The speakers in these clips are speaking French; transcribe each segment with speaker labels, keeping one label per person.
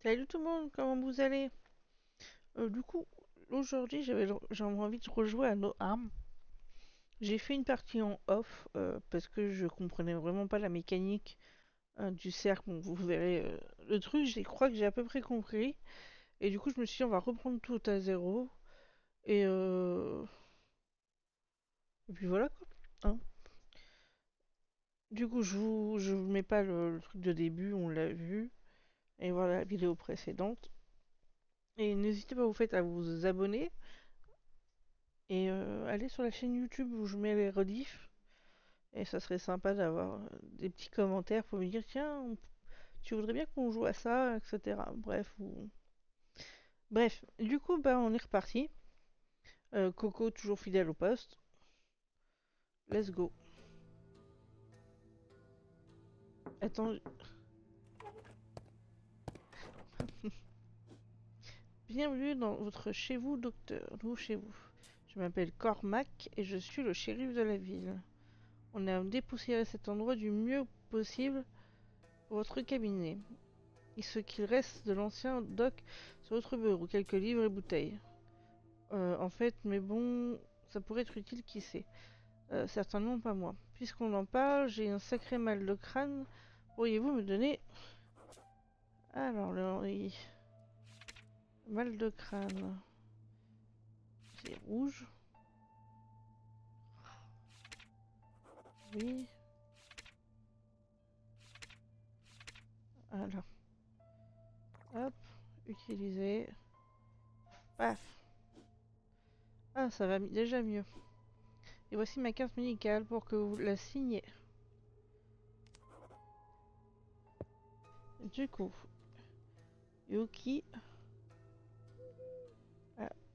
Speaker 1: Salut tout le monde, comment vous allez? Du coup, aujourd'hui j'avais envie de rejouer à No Arm. J'ai fait une partie en off parce que je comprenais vraiment pas la mécanique du cercle. Bon, vous verrez le truc, je crois que j'ai à peu près compris. Et du coup, je me suis dit, on va reprendre tout à zéro. Et, euh... et puis voilà quoi. Hein. Du coup, je vous mets pas le truc de début, on l'a vu. Et voilà la vidéo précédente. Et n'hésitez pas à vous abonner. Et allez sur la chaîne YouTube où je mets les rediffs. Et ça serait sympa d'avoir des petits commentaires pour me dire tiens, tu voudrais bien qu'on joue à ça, etc. Bref, du coup, bah, on est reparti. Coco, toujours fidèle au poste. Let's go. Attends, bienvenue dans votre chez vous, docteur. Nous, chez vous. Je m'appelle Cormac et je suis le shérif de la ville. On a dépoussiéré cet endroit du mieux possible pour votre cabinet. Et ce qu'il reste de l'ancien doc sur votre bureau, quelques livres et bouteilles. En fait, mais bon, ça pourrait être utile, qui sait. Certainement pas moi. Puisqu'on en parle, j'ai un sacré mal de crâne. Pourriez-vous me donner... Alors, mal de crâne. C'est rouge. Oui. Alors, hop. Utiliser. Paf. Ah, ça va déjà mieux. Et voici ma carte médicale pour que vous la signiez. Du coup, Yuki...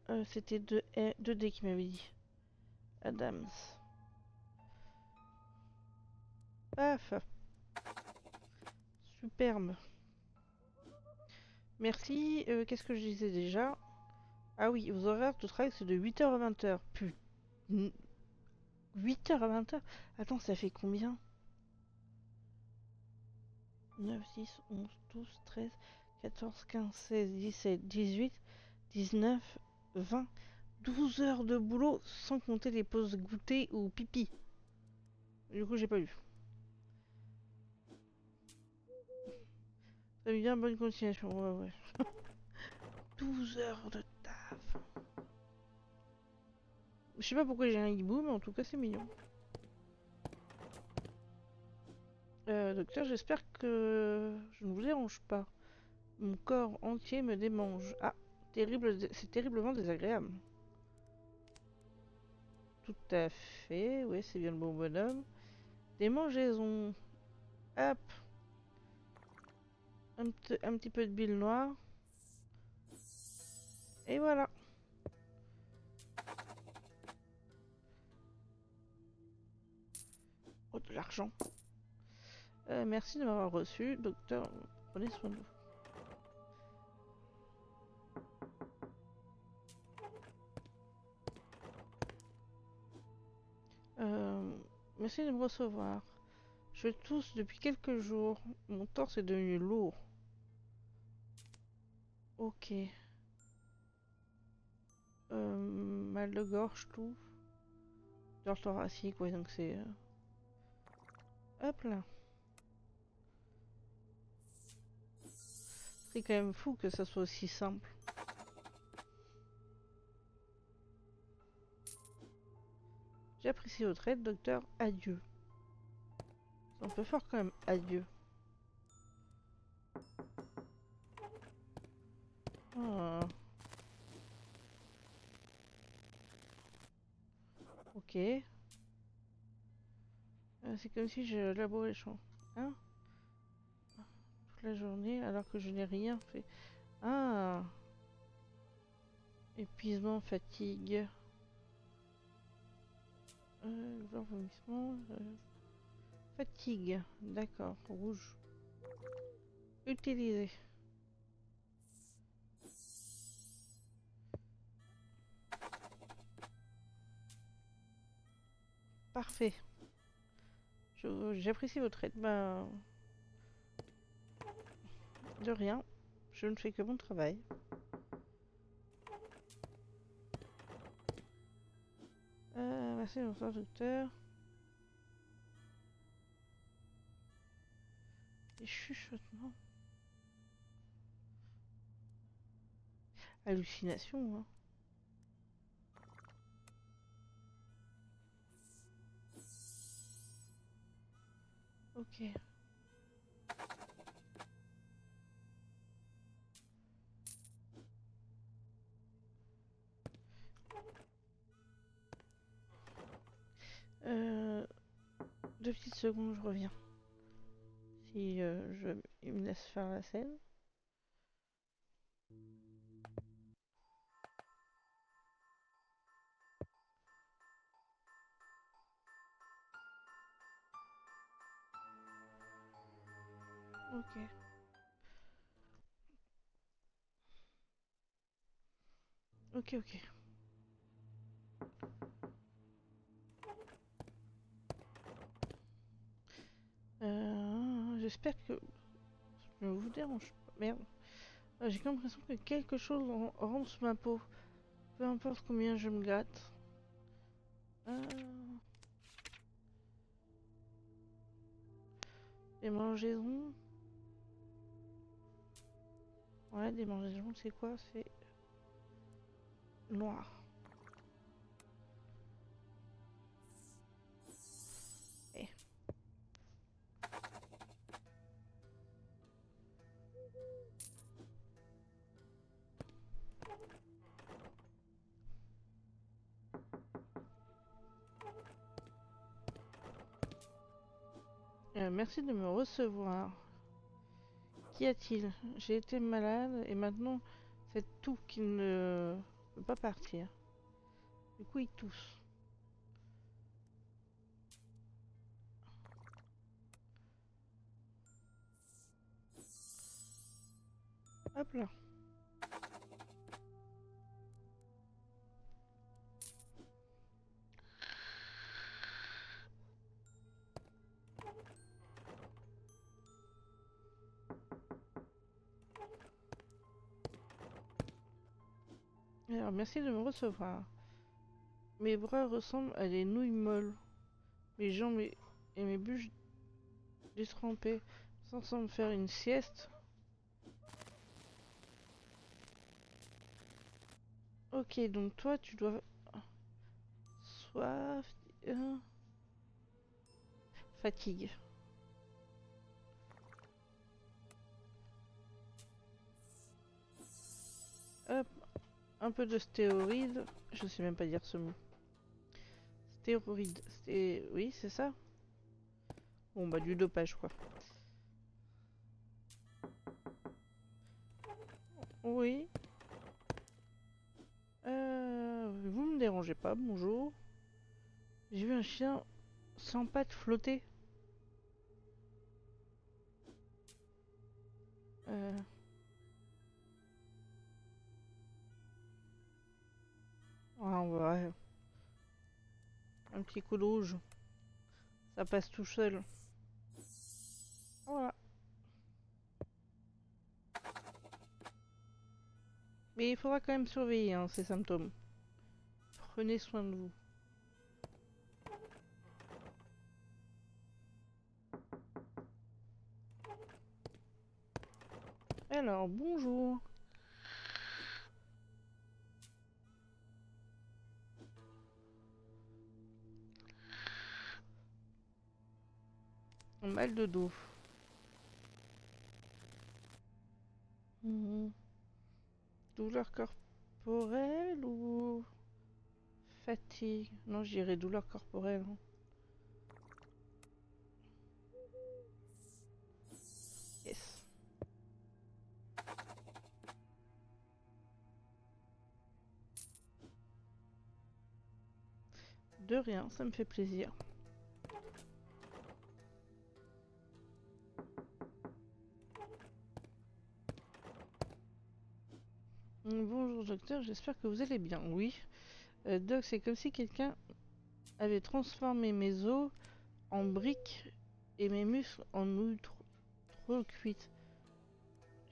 Speaker 1: Ah, c'était 2D qui m'avait dit. Adams. Paf. Superbe. Merci. Qu'est-ce que je disais déjà? Ah oui, vos horaires de travail c'est de 8h à 20h. Putain. 8h à 20h. Attends, ça fait combien? 9, 10, 11, 12, 13, 14, 15, 16, 17, 18, 19, 20. 12 heures de boulot sans compter les pauses goûter ou pipi. Du coup, j'ai pas lu. Ça veut dire bonne continuation. Ouais, ouais. 12 heures de taf. Je sais pas pourquoi j'ai un hibou, mais en tout cas, c'est mignon. Docteur, j'espère que je ne vous dérange pas. Mon corps entier me démange. Ah, c'est terriblement désagréable. Tout à fait, oui, c'est bien le bon bonhomme. Démangeaison. Hop, un petit peu de bile noire. Et voilà. Oh, de l'argent. Merci de m'avoir reçu, docteur. Prenez soin de vous. Euh, Merci de me recevoir. Je tousse depuis quelques jours. Mon torse est devenu lourd. Ok. Mal de gorge, tout. Douleur thoracique, ouais, donc c'est... Hop là. C'est quand même fou que ça soit aussi simple. J'apprécie votre aide, docteur. Adieu. C'est un peu fort quand même. Adieu. Ah, ok. C'est comme si je labourais les champs. Hein? Toute la journée alors que je n'ai rien fait. Ah. Épuisement, fatigue. Vomissement. Fatigue. D'accord. Rouge. Utiliser. Parfait. J'apprécie votre aide. Ben, de rien. je ne fais que mon travail. Merci, bonsoir, docteur. Des chuchotements. Hallucination, hein. Ok. Euh, 2 petites secondes, je reviens. Si il me laisse faire la scène. Ok. Ok, ok. J'espère que je ne vous dérange pas. Merde. J'ai l'impression que quelque chose rentre sous ma peau. Peu importe combien je me gratte. Des mangeaisons. Ouais, des mangeaisons, c'est quoi? C'est noir. Eh. Merci de me recevoir. Qu'y a-t-il? J'ai été malade et maintenant c'est tout qui ne veut pas partir. Du coup, il tousse. Hop là. Alors, merci de me recevoir. Mes bras ressemblent à des nouilles molles. Mes jambes et mes bûches détrempées. Sans me faire une sieste. Ok, donc toi, tu dois... Soif... fatigue. Hop, un peu de stéroïde. Je sais même pas dire ce mot. Stéroïde. Oui, c'est ça. Bon, bah du dopage, quoi. Oui. Vous me dérangez pas, bonjour. J'ai vu un chien sans pattes flotter. Ouais. Un petit coup de rouge. Ça passe tout seul. Voilà. Mais il faudra quand même surveiller hein, ces symptômes. Prenez soin de vous. Alors, bonjour. Mal de dos. Douleur corporelle ou fatigue? Non, j'irais douleur corporelle. Yes. De rien, ça me fait plaisir. Bonjour docteur, j'espère que vous allez bien. Oui. Doc, c'est comme si quelqu'un avait transformé mes os en briques et mes muscles en nouilles trop cuites.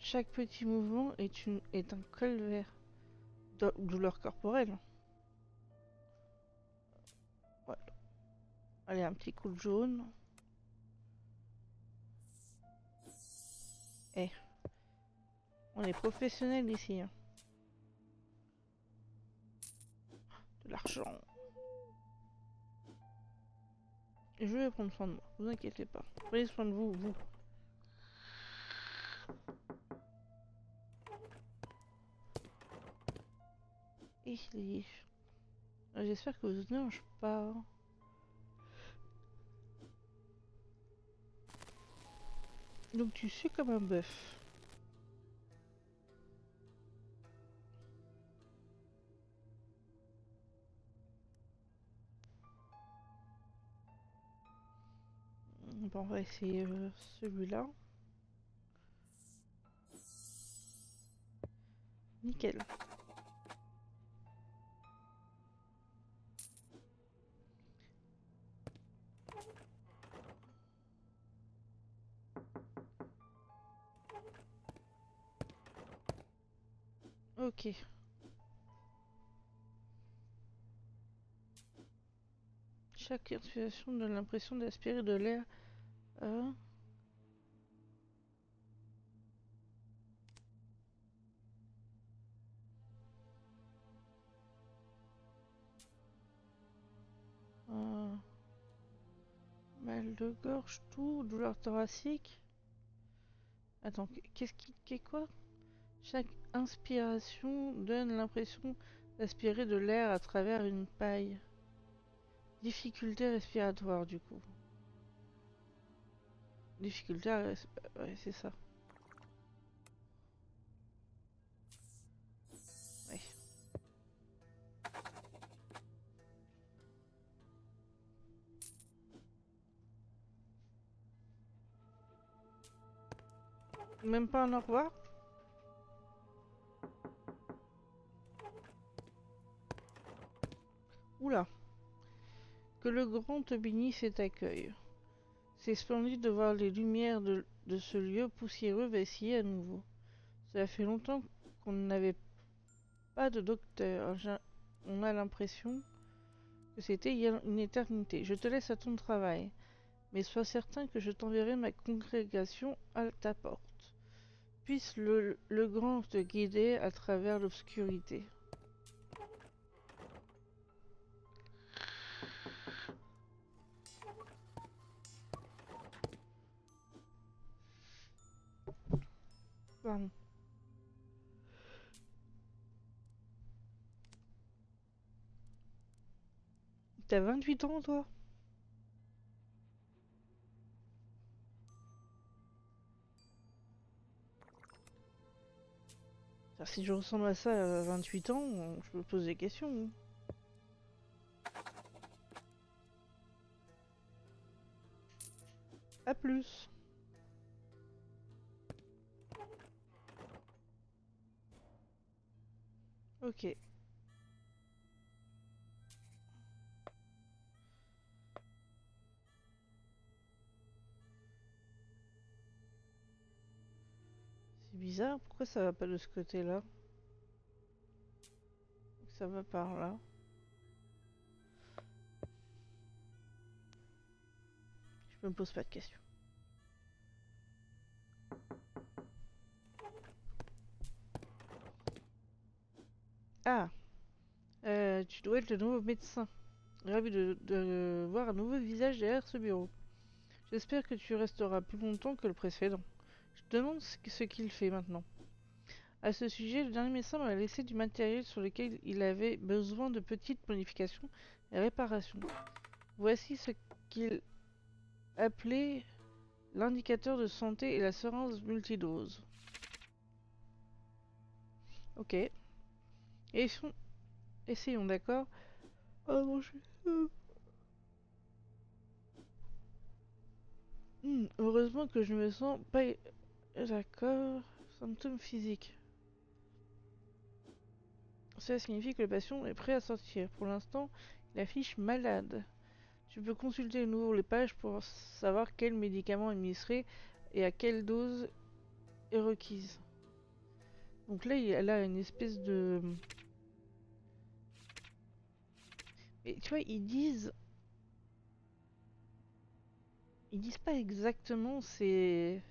Speaker 1: Chaque petit mouvement est un calvaire. Douleur corporelle. Voilà. Allez, un petit coup de jaune. Eh, on est professionnel ici. Hein. De l'argent. Je vais prendre soin de moi, vous inquiétez pas. Prenez soin de vous, vous. Et j'espère que vous ne mangez pas. Donc tu suis comme un bœuf. Bon, on va essayer celui-là. Nickel. Ok. Chaque inspiration donne l'impression d'aspirer de l'air. Mal de gorge, tout, douleur thoracique. Attends, qu'est quoi? Chaque inspiration donne l'impression d'aspirer de l'air à travers une paille. Difficulté respiratoire, du coup. Difficulté ouais, c'est ça. Ouais. Même pas un au revoir? Oula. Que le grand te bénisse et t'accueille. C'est splendide de voir les lumières de ce lieu poussiéreux vaciller à nouveau. Cela fait longtemps qu'on n'avait pas de docteur. On a l'impression que c'était il y a une éternité. Je te laisse à ton travail, mais sois certain que je t'enverrai ma congrégation à ta porte. Puisse le grand te guider à travers l'obscurité. Pardon. T'as 28 ans, toi? Alors, si je ressemble à ça à 28 ans, je me pose des questions. A plus. Ok. C'est bizarre, pourquoi ça va pas de ce côté-là? Ça va par là. Je me pose pas de questions. Ah, tu dois être le nouveau médecin. Ravi de voir un nouveau visage derrière ce bureau. J'espère que tu resteras plus longtemps que le précédent. Je te demande ce qu'il fait maintenant. À ce sujet, le dernier médecin m'a laissé du matériel sur lequel il avait besoin de petites modifications et réparations. Voici ce qu'il appelait l'indicateur de santé et la seringue multidose. Ok. Essayons, d'accord? Oh mon Dieu. Heureusement que je me sens pas... D'accord. Symptômes physiques. Cela signifie que le patient est prêt à sortir. Pour l'instant, il affiche malade. Tu peux consulter de nouveau les pages pour savoir quel médicament administrer et à quelle dose est requise. Donc là, elle a une espèce de... Et tu vois, ils disent... Ils disent pas exactement, c'est...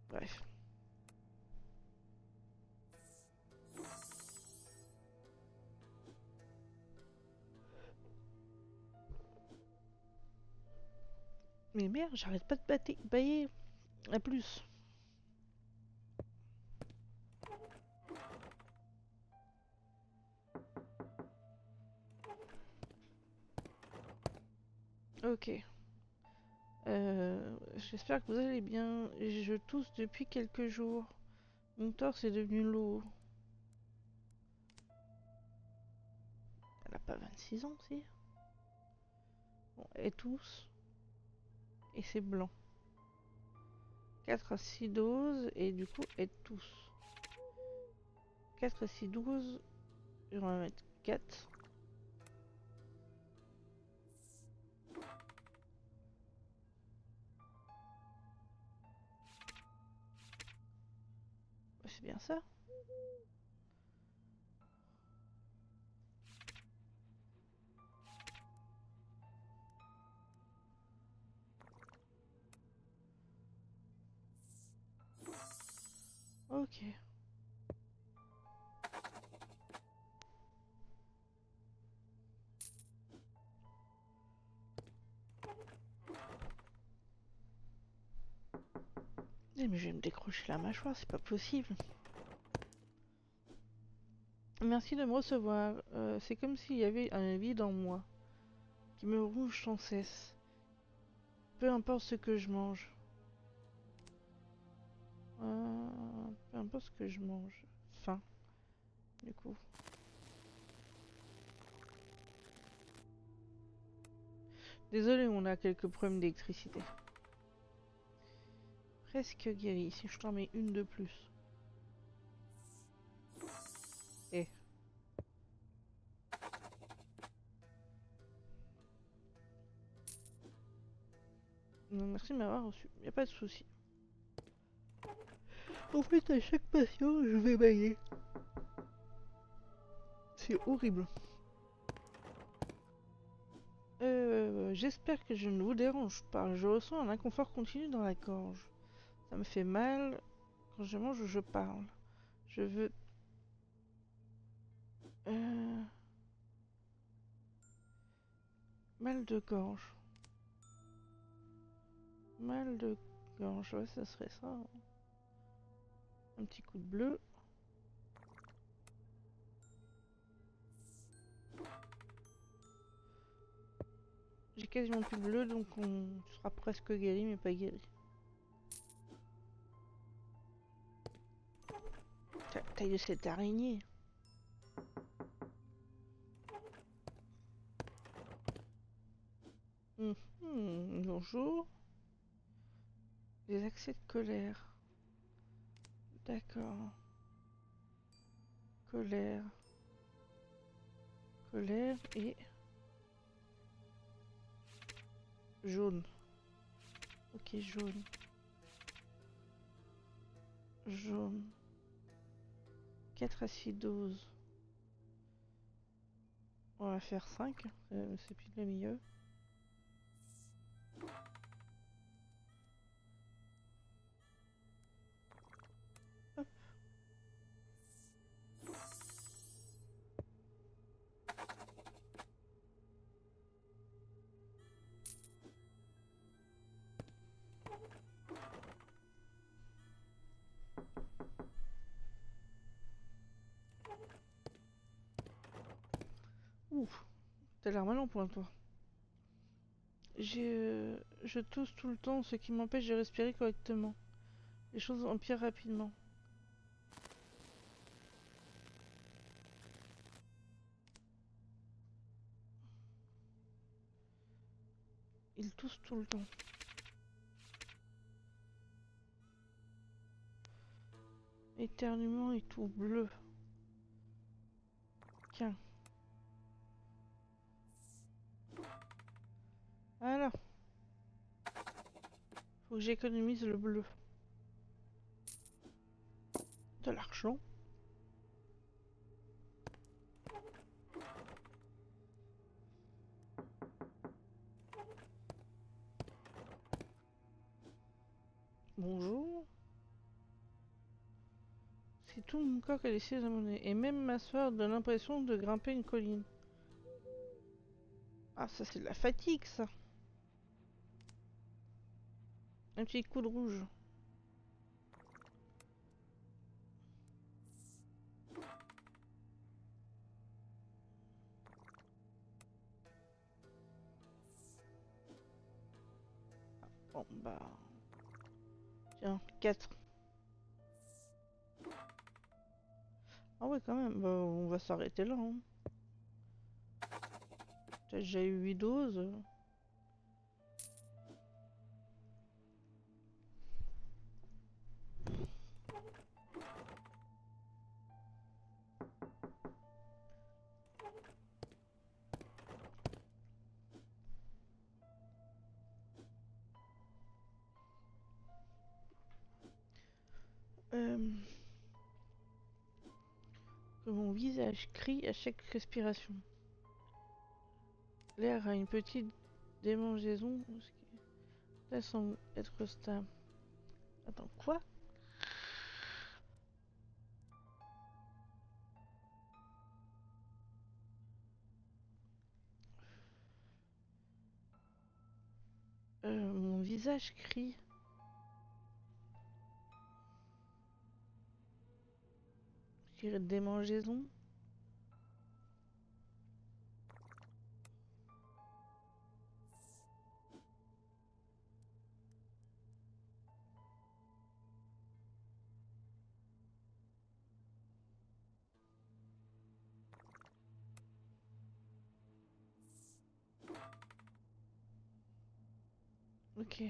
Speaker 1: Bref. Mais merde, j'arrête pas de bailler. À plus. Ok. J'espère que vous allez bien. Je tousse depuis quelques jours. Mon torse est devenu lourd. Elle a pas 26 ans, si. Bon, elle tousse. Et c'est blanc. 4 acidoses et du coup elle tousse. 4 acidoses. On va mettre 4. C'est bien ça. Ok. Eh, mais je vais me décrocher la mâchoire, c'est pas possible. Merci de me recevoir. C'est comme s'il y avait un vide en moi qui me ronge sans cesse. Peu importe ce que je mange. Peu importe ce que je mange. Faim, du coup. Désolé, on a quelques problèmes d'électricité. Presque guéri, si je t'en mets une de plus. Eh. Non, merci de m'avoir reçu. Y a pas de souci. En fait, à chaque patient, je vais bailler. C'est horrible. J'espère que je ne vous dérange pas. Je ressens un inconfort continu dans la gorge. Ça me fait mal quand je mange ou je parle. Je veux... Euh... Mal de gorge. Mal de gorge, ouais, ça serait ça. Un petit coup de bleu. J'ai quasiment plus de bleu, donc on sera presque guéri, mais pas guéri. Taille de cette araignée. Bonjour. Des accès de colère. D'accord. Colère. Colère et... jaune. Ok, jaune. Jaune. 4 acidoses. On va faire 5. C'est plus le milieu. Hop. Ouf. T'as l'air mal en point, toi. Je tousse tout le temps, ce qui m'empêche de respirer correctement. Les choses empirent rapidement. Il tousse tout le temps. Éternuement et tout bleu. Tiens. Voilà. Faut que j'économise le bleu. De l'argent. Bonjour. Si tout mon corps est laissé de monnaie, et même ma soeur donne l'impression de grimper une colline. Ah, ça c'est de la fatigue, ça. Un petit coup de rouge. Bon, bah... Tiens, 4. Ah ouais, quand même, bah, on va s'arrêter là. Hein. T'as déjà eu 8 doses. Que mon visage crie à chaque respiration. L'air a une petite démangeaison, ce qui là semble être stable. Attends, quoi? Mon visage crie. Je dirais démangeaison. Ok.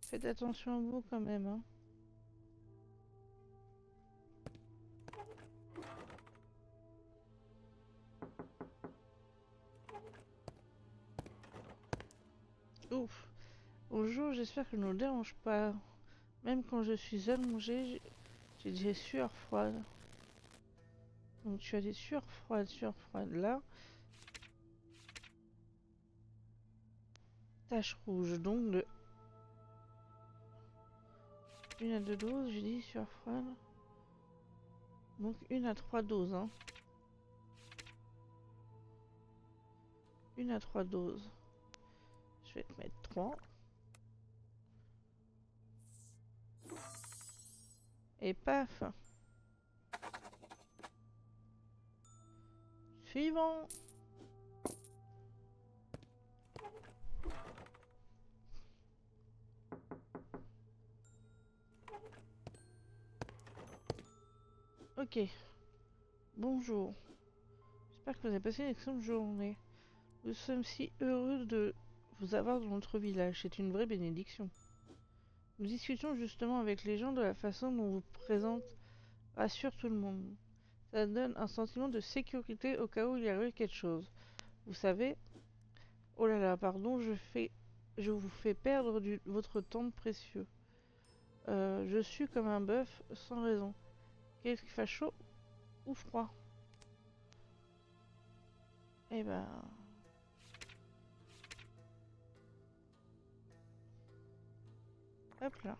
Speaker 1: Faites attention à vous quand même, hein. Ouf. Bonjour, j'espère que je ne vous dérange pas. Même quand je suis allongée, j'ai des sueurs froides. Donc tu as des sueurs froides là. Tache rouge, donc de 1 à 2 doses, j'ai dit sueurs froides. Donc 1 à 3 doses, hein. 1 à 3 doses. Je vais te mettre 3. Et paf. Suivant. Ok. Bonjour. J'espère que vous avez passé une excellente journée. Nous sommes si heureux de vous avoir dans notre village. C'est une vraie bénédiction. Nous discutons justement avec les gens de la façon dont vous présente rassure tout le monde. Ça donne un sentiment de sécurité au cas où il y arrive quelque chose. Vous savez, oh là là, pardon, je vous fais perdre votre temps précieux. Je suis comme un bœuf sans raison. Qu'est-ce qu'il fait chaud ou froid? Eh ben, hop là.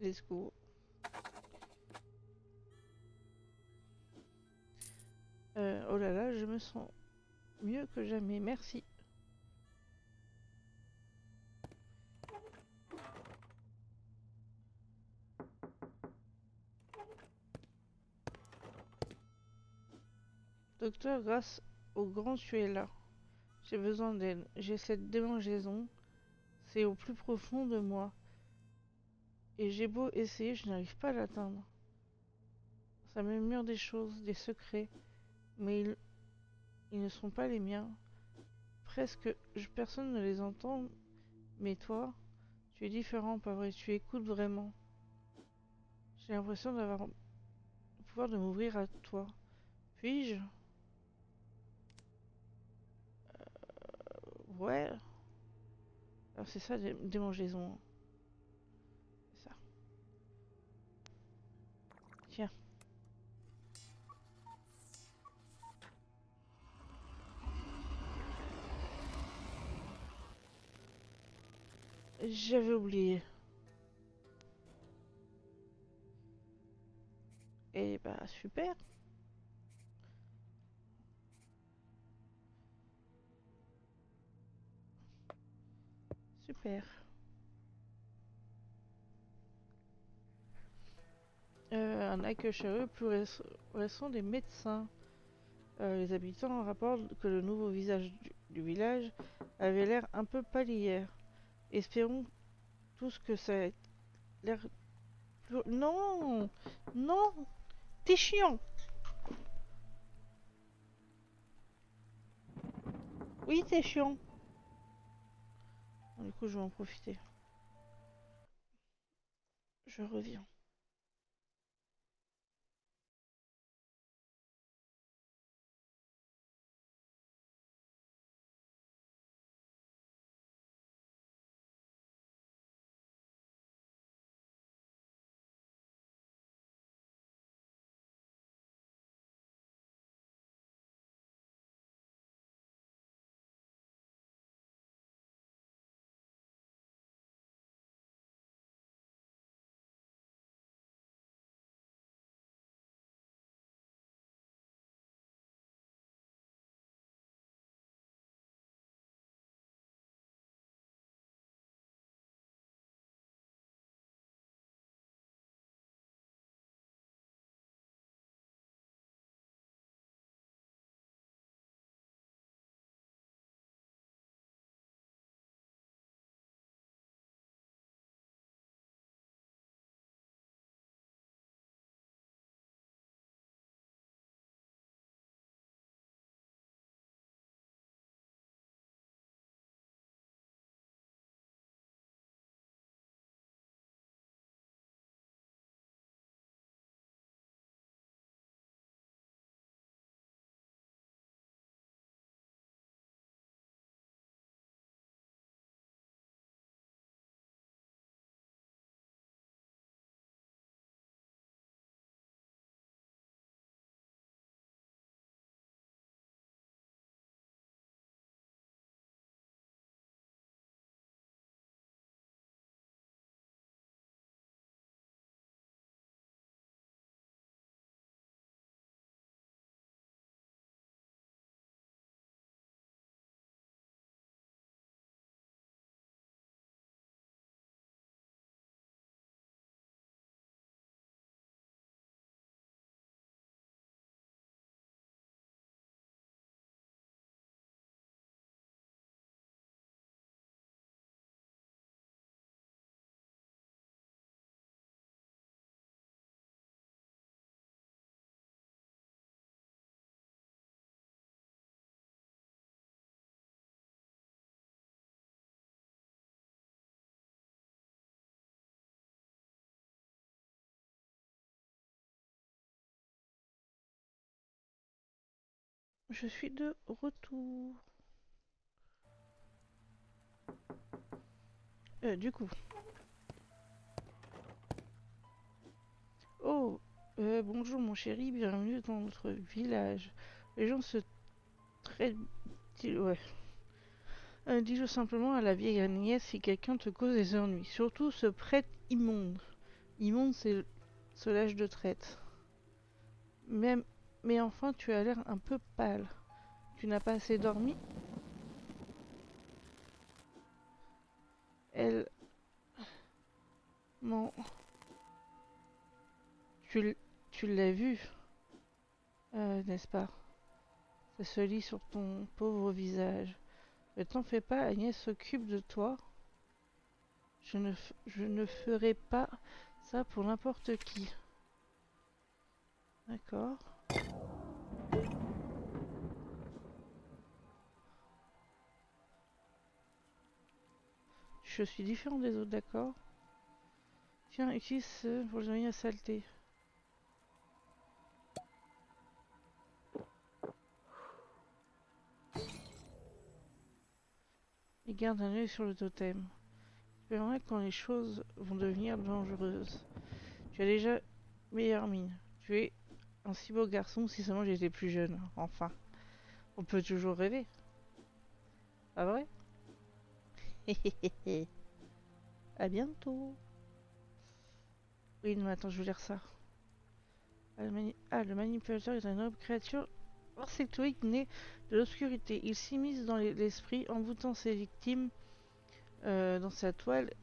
Speaker 1: Let's go. Oh là là, je me sens mieux que jamais. Merci. Docteur, grâce au grand tu es là. J'ai besoin d'aide. J'ai cette démangeaison. C'est au plus profond de moi. Et j'ai beau essayer, je n'arrive pas à l'atteindre. Ça murmure des choses, des secrets, mais ils ne sont pas les miens. Presque personne ne les entend, mais toi, tu es différent, pas vrai? Tu écoutes vraiment. J'ai l'impression d'avoir le pouvoir de m'ouvrir à toi. Puis-je? Ouais. Alors c'est ça, des démangeaisons. C'est ça. Tiens. J'avais oublié. Eh bah super. Super. Un accueil plus récent des médecins. Les habitants rapportent que le nouveau visage du village avait l'air un peu pâle hier. Espérons tous que ça a l'air plus... Non! Non! T'es chiant! Oui, t'es chiant! Bon, du coup, je vais en profiter. Je reviens. Je suis de retour. Du coup. Oh, bonjour mon chéri, bienvenue dans notre village. Les gens se traitent... Ouais. Dis-le simplement à la vieille Agnès si quelqu'un te cause des ennuis. Surtout ce prêtre immonde. Immonde, c'est ce lâche de traite. Même... Mais enfin, tu as l'air un peu pâle. Tu n'as pas assez dormi? Elle... Non. Tu l'as vu, n'est-ce pas? Ça se lit sur ton pauvre visage. Ne t'en fais pas, Agnès s'occupe de toi. Je ne ferai pas ça pour n'importe qui. D'accord. Je suis différent des autres, d'accord. Tiens, utilise ce pour nettoyer la saleté. Et garde un œil sur le totem. Tu verras quand les choses vont devenir dangereuses. Tu as déjà meilleure mine. Tu es un si beau garçon si seulement j'étais plus jeune. Enfin, on peut toujours rêver. Pas vrai? À bientôt. Oui, non, attends, je veux lire ça. Le manipulateur est une noble créature insectoïde née de l'obscurité. Il s'immisce dans l'esprit, envoûtant ses victimes dans sa toile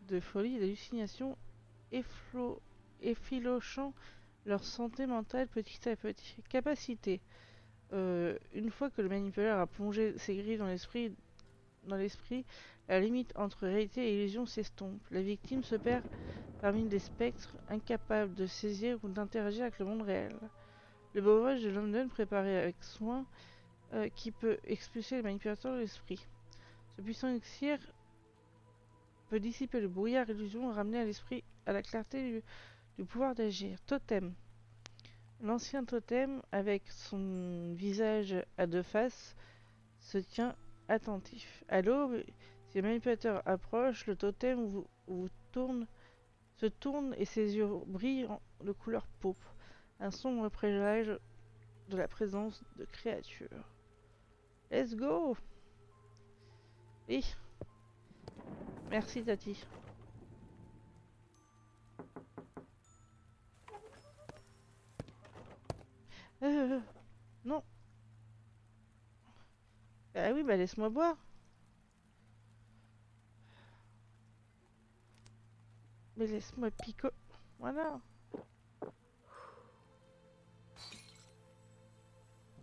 Speaker 1: de folie et d'hallucination, effilochant leur santé mentale petit à petit. Capacité. Une fois que le manipulateur a plongé ses griffes dans l'esprit, la limite entre réalité et illusion s'estompe. La victime se perd parmi des spectres, incapables de saisir ou d'interagir avec le monde réel. Le breuvage de London préparé avec soin qui peut expulser le manipulateur de l'esprit. Ce puissant élixir peut dissiper le brouillard illusion et ramener à l'esprit à la clarté du pouvoir d'agir. Totem. L'ancien totem, avec son visage à deux faces, se tient attentif. À l'aube, si le manipulateur approche, le totem se tourne et ses yeux brillent de couleur pourpre. Un sombre présage de la présence de créatures. Let's go! Oui, merci Tati. Non. Ah oui, bah laisse-moi boire. Mais laisse-moi pico. Voilà.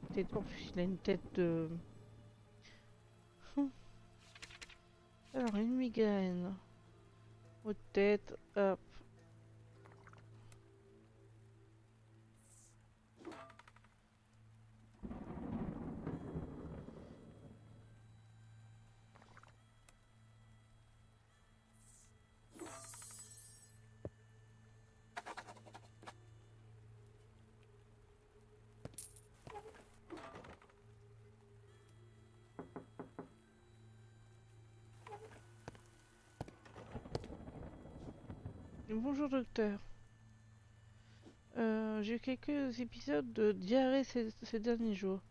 Speaker 1: En plus, il a une tête de... Alors, une migraine. Aux têtes, hop. Bonjour docteur. J'ai eu quelques épisodes de diarrhée ces derniers jours.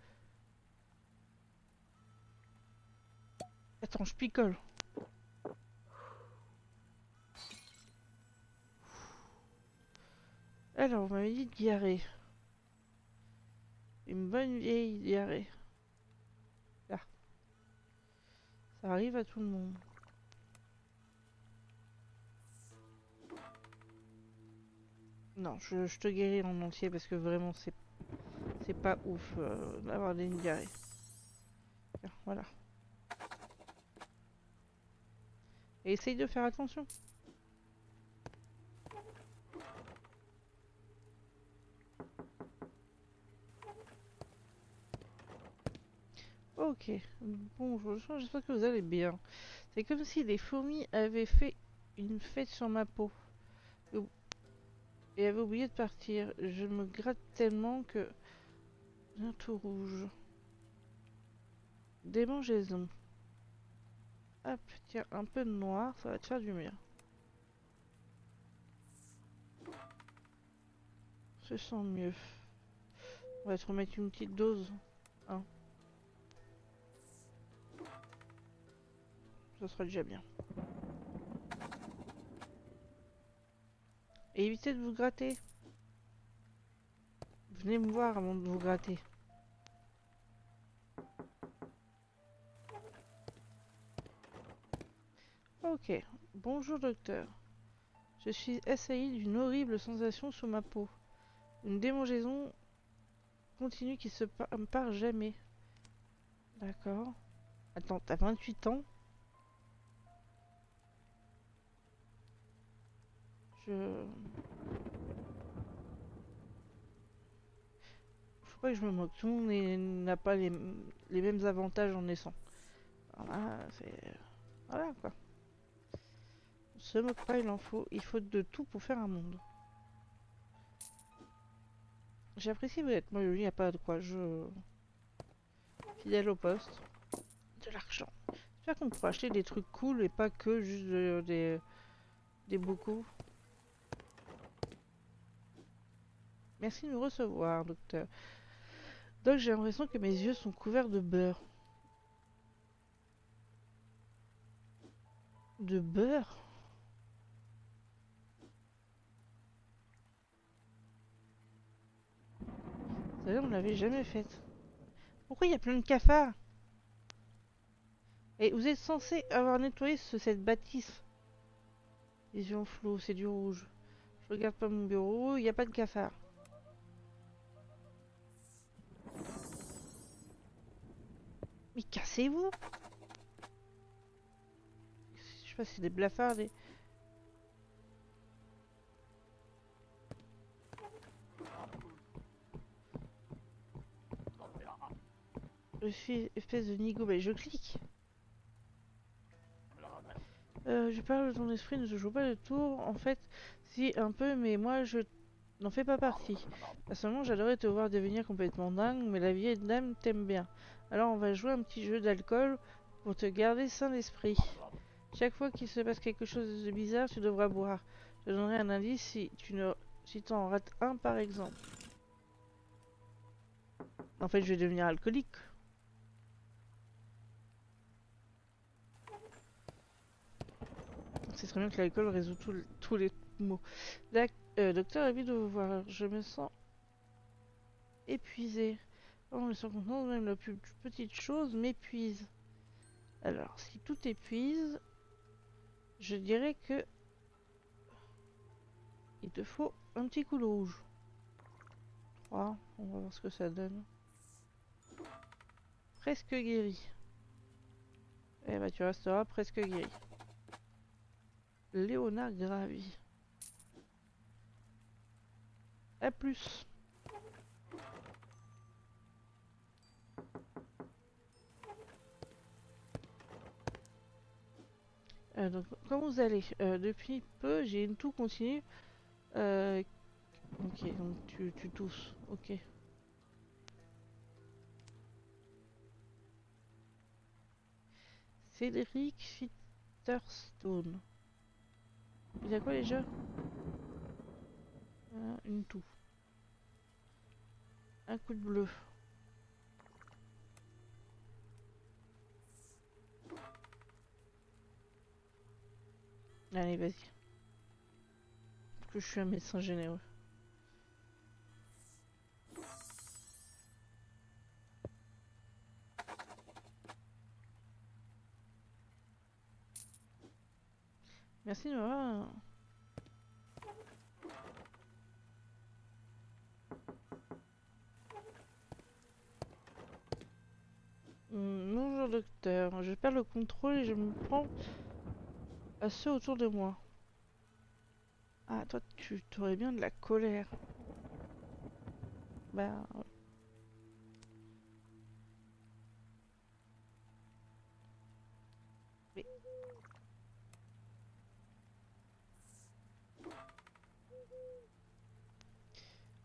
Speaker 1: Attends, je picole. Alors, on m'avait dit diarrhée. Une bonne vieille diarrhée. Là. Ça arrive à tout le monde. Non, je te guéris en entier parce que vraiment c'est pas ouf d'avoir des diarrhées. Tiens, voilà. Et essaye de faire attention. Ok, bonjour, j'espère que vous allez bien. C'est comme si des fourmis avaient fait une fête sur ma peau et avaient oublié de partir. Je me gratte tellement que... Bien tout rouge. Démangeaison. Hop, tiens, un peu de noir, ça va te faire du bien. Je sens mieux. On va te remettre une petite dose. Hein. Ça sera déjà bien. Et évitez de vous gratter. Venez me voir avant de vous gratter. Ok, bonjour docteur. Je suis assailli d'une horrible sensation sur ma peau. Une démangeaison continue qui me part jamais. D'accord. Attends, t'as 28 ans? Je... faut pas que je me moque. Tout le monde n'a pas les mêmes avantages en naissant. Alors là, c'est... Voilà quoi. On se moque pas, il faut de tout pour faire un monde. J'apprécie vous êtes. Moi, il n'y a pas de quoi. Je... Fidèle au poste. De l'argent. J'espère qu'on pourra acheter des trucs cool et pas que juste des beaucoup. Merci de me recevoir, docteur. Donc j'ai l'impression que mes yeux sont couverts de beurre. De beurre? Ça on l'avait jamais faite. Pourquoi il y a plein de cafards? Et vous êtes censé avoir nettoyé cette bâtisse. Les yeux en flou, c'est du rouge. Je regarde pas mon bureau, il n'y a pas de cafards. Mais cassez-vous! Je sais pas si c'est des blafards, des... Je suis espèce de nigo, mais je clique. Je parle de ton esprit, ne se joue pas de tour. En fait, si, un peu, mais moi, je n'en fais pas partie. Personnellement, j'adorais te voir devenir complètement dingue, mais la vieille dame t'aime bien. Alors, on va jouer un petit jeu d'alcool pour te garder sain d'esprit. Chaque fois qu'il se passe quelque chose de bizarre, tu devras boire. Je te donnerai un indice si t'en rates un, par exemple. En fait, je vais devenir alcoolique. C'est très bien que l'alcool résout tous les maux. Docteur, ravi de vous voir. Je me sens épuisé. Oh, je me sens content, même la plus petite chose m'épuise. Alors, si tout épuise, je dirais que il te faut un petit coup de rouge. 3, on va voir ce que ça donne. Presque guéri. Eh bah, tu resteras presque guéri. Léonard Gravy. A plus. Donc, comment vous allez? Depuis peu, j'ai une toux continue. Ok, donc tu tousses. Ok. Cédric Fitterstone. Il a quoi déjà? Une toux. Un coup de bleu. Allez, vas-y. Parce que je suis un médecin généreux. Merci de m'avoir... Bonjour docteur, je perds le contrôle et je me prends à ceux autour de moi. Ah, toi, tu aurais bien de la colère. Bah... Mais...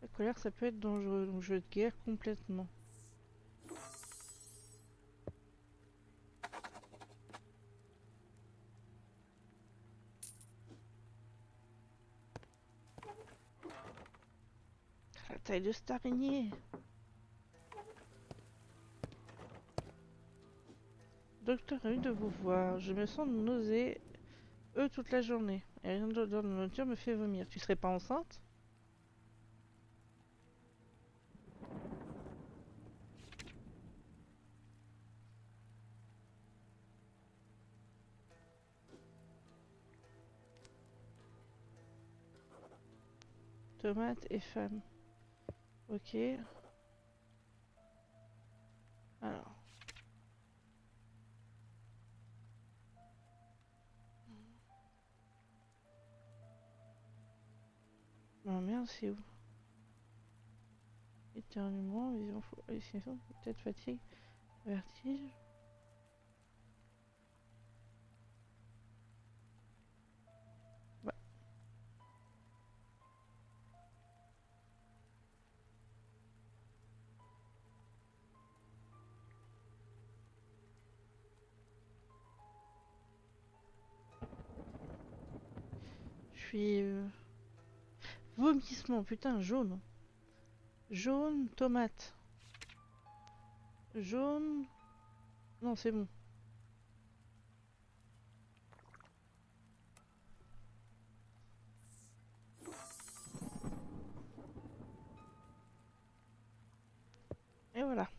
Speaker 1: La colère, ça peut être dangereux, donc je te guère complètement. La taille de cette araignée. Docteur, ravi de vous voir. Je me sens nauséeux toute la journée. Et rien d'autre dans la nourriture me fait vomir. Tu serais pas enceinte? Tomate et femme. Ok. Alors. Oh merde, c'est où? éternuement, vision, hallucination, peut-être fatigue, vertige. Bah. Je suis... Vomissement, putain, jaune. Jaune, tomate. Jaune... Non, c'est bon. Et voilà.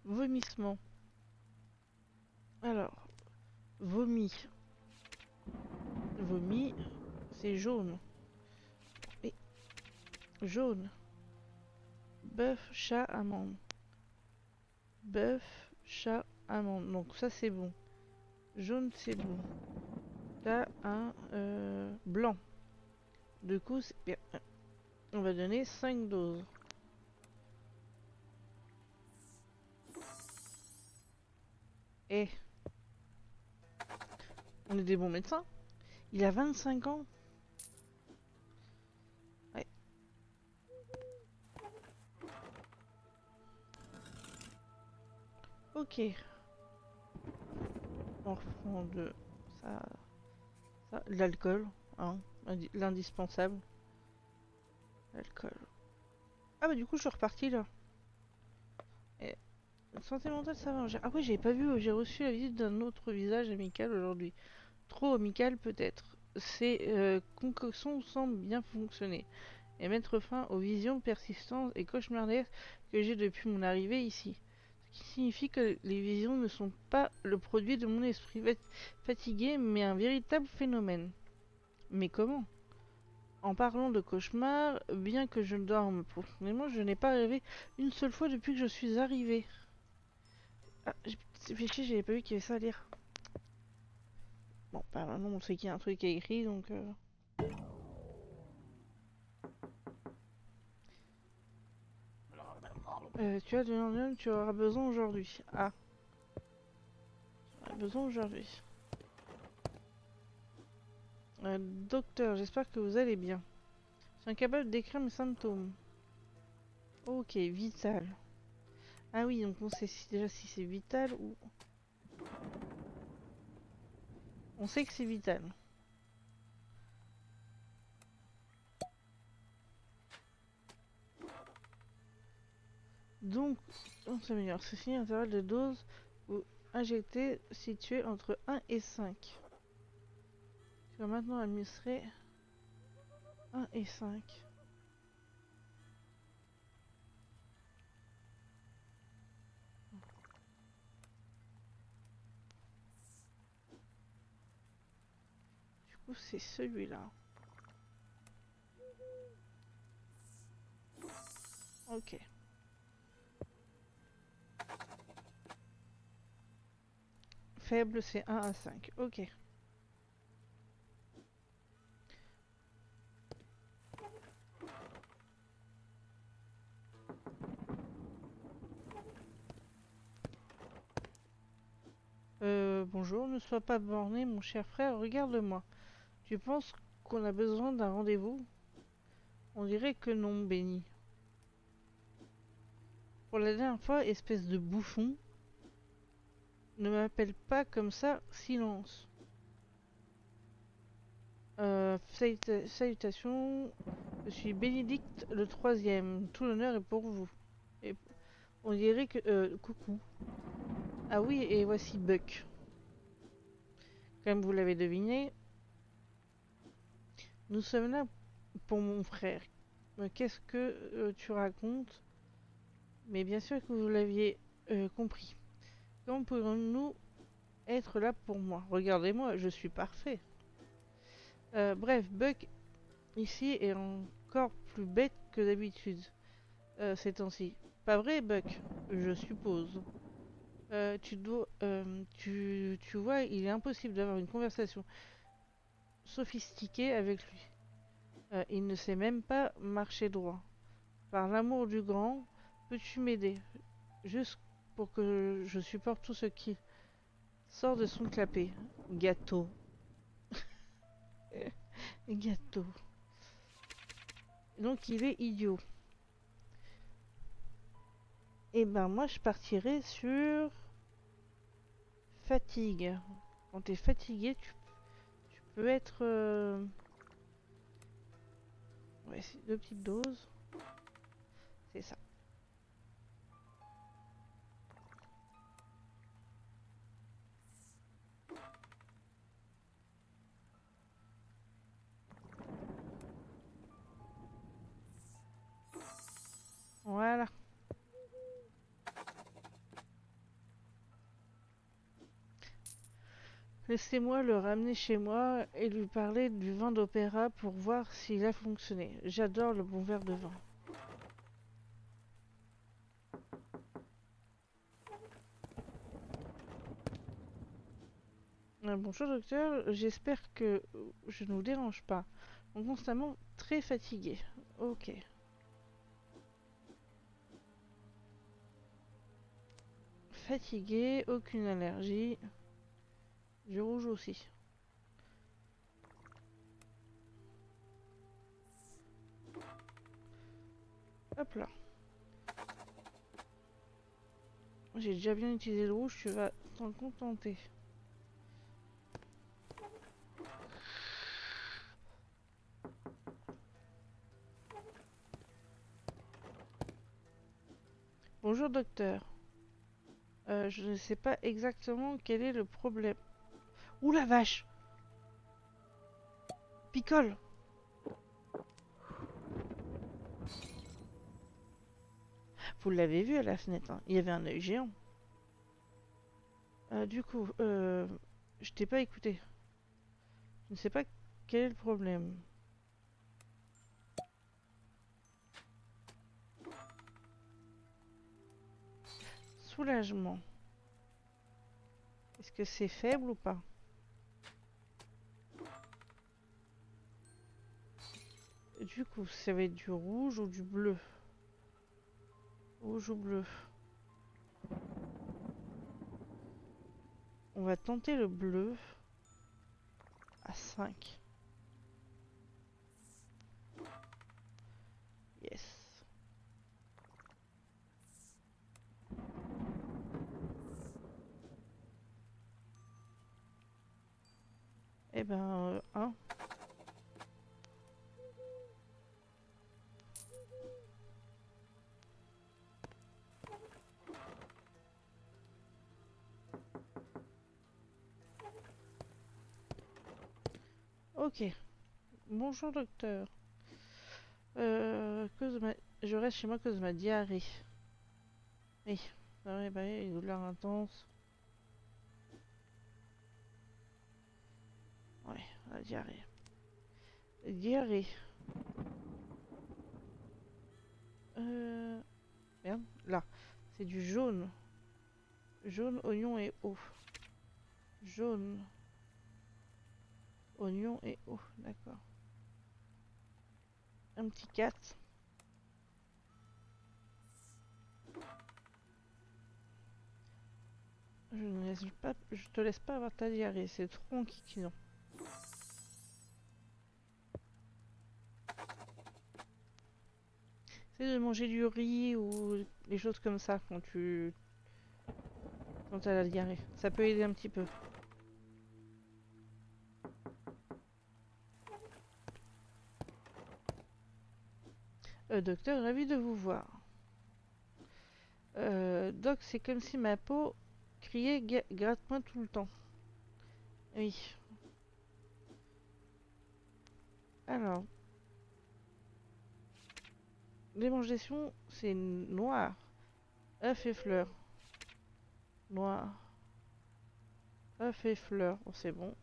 Speaker 1: Vomissement. Alors, vomi. Vomi, c'est jaune. Et jaune. Bœuf, chat, amande. Bœuf, chat, amande. Donc ça c'est bon. Jaune c'est bon. T'as un blanc. Du coup, bien. On va donner 5 doses. Et on est des bons médecins. Il a 25 ans. Ouais. Ok. On reprend de ça, de l'alcool, hein, l'indispensable. L'alcool. Ah bah du coup je suis reparti là. Et santé mentale ça va. Ah oui j'avais pas vu, j'ai reçu la visite d'un autre visage amical aujourd'hui. Trop amical peut-être. Ces concoctions semblent bien fonctionner et mettre fin aux visions persistantes et cauchemardesques que j'ai depuis mon arrivée ici. Ce qui signifie que les visions ne sont pas le produit de mon esprit fatigué, mais un véritable phénomène. Mais comment? En parlant de cauchemars, bien que je dorme profondément, je n'ai pas rêvé une seule fois depuis que je suis arrivée. Ah, j'ai fiché, j'avais pas vu qu'il y avait ça à lire. Bon, bah maintenant on sait qu'il y a un truc écrit, donc... tu as de l'uranium, tu auras besoin aujourd'hui. Ah. J'aurai besoin aujourd'hui. Docteur, j'espère que vous allez bien. Je suis incapable de décrire mes symptômes. Ok, vital. Ah oui, donc on sait déjà si c'est vital ou... On sait que c'est vital. Donc, on s'améliore. Ceci est l'intervalle de dose ou injecté situé entre 1 et 5. Tu vas maintenant administrer 1 et 5. Du coup, c'est celui-là. Ok. Faible, c'est 1 à 5. Ok. Bonjour, ne sois pas borné, mon cher frère, regarde-moi. Tu penses qu'on a besoin d'un rendez-vous? On dirait que non, Benny. Pour la dernière fois, espèce de bouffon, ne m'appelle pas comme ça, silence. Salutations, je suis Bénédicte le troisième, tout l'honneur est pour vous. Et on dirait que... coucou. Ah oui, et voici Buck. Comme vous l'avez deviné, nous sommes là pour mon frère. Qu'est-ce que tu racontes? Mais bien sûr que vous l'aviez compris. Comment pourrions-nous être là pour moi? Regardez-moi, je suis parfait. Bref, Buck ici est encore plus bête que d'habitude ces temps-ci. Pas vrai, Buck? Je suppose. Tu vois, il est impossible d'avoir une conversation sophistiquée avec lui. Il ne sait même pas marcher droit. Par l'amour du grand, peux-tu m'aider? Juste pour que je supporte tout ce qui sort de son clapet. Gâteau. Gâteau. Donc il est idiot. Et ben moi je partirais sur fatigue. Quand tu es fatigué, tu peux être... Ouais, c'est 2 petites doses. C'est ça. Voilà. Laissez-moi le ramener chez moi et lui parler du vin d'opéra pour voir s'il a fonctionné. J'adore le bon verre de vin. Bonjour docteur, j'espère que je ne vous dérange pas. Constamment très fatigué. Ok. Fatigué, aucune allergie. Du rouge aussi. Hop là. J'ai déjà bien utilisé le rouge, tu vas t'en contenter. Bonjour docteur. Je ne sais pas exactement quel est le problème. Ouh la vache! Picole! Vous l'avez vu à la fenêtre, hein. Il y avait un œil géant. Du coup, je t'ai pas écouté. Je ne sais pas quel est le problème. Soulagement. Est-ce que c'est faible ou pas? Du coup, ça va être du rouge ou du bleu? Rouge ou bleu? On va tenter le bleu à 5. Yes. Eh ben, 1. Ok. Bonjour docteur. Je reste chez moi à cause de ma diarrhée. Oui. Une douleur intense. Ouais, la diarrhée. Diarrhée. Merde, là. C'est du jaune. Jaune, oignon et eau. Jaune, oignon et eau. D'accord. Un petit 4. Je te laisse pas avoir ta diarrhée. C'est trop enquiquinant. C'est de manger du riz ou des choses comme ça quand t'as la diarrhée. Ça peut aider un petit peu. Docteur, ravi de vous voir. Doc, c'est comme si ma peau criait gratte-moi tout le temps. Oui. Alors, démangeation, c'est noir. œuf et fleurs. Noir. œuf et fleurs. Oh, c'est bon.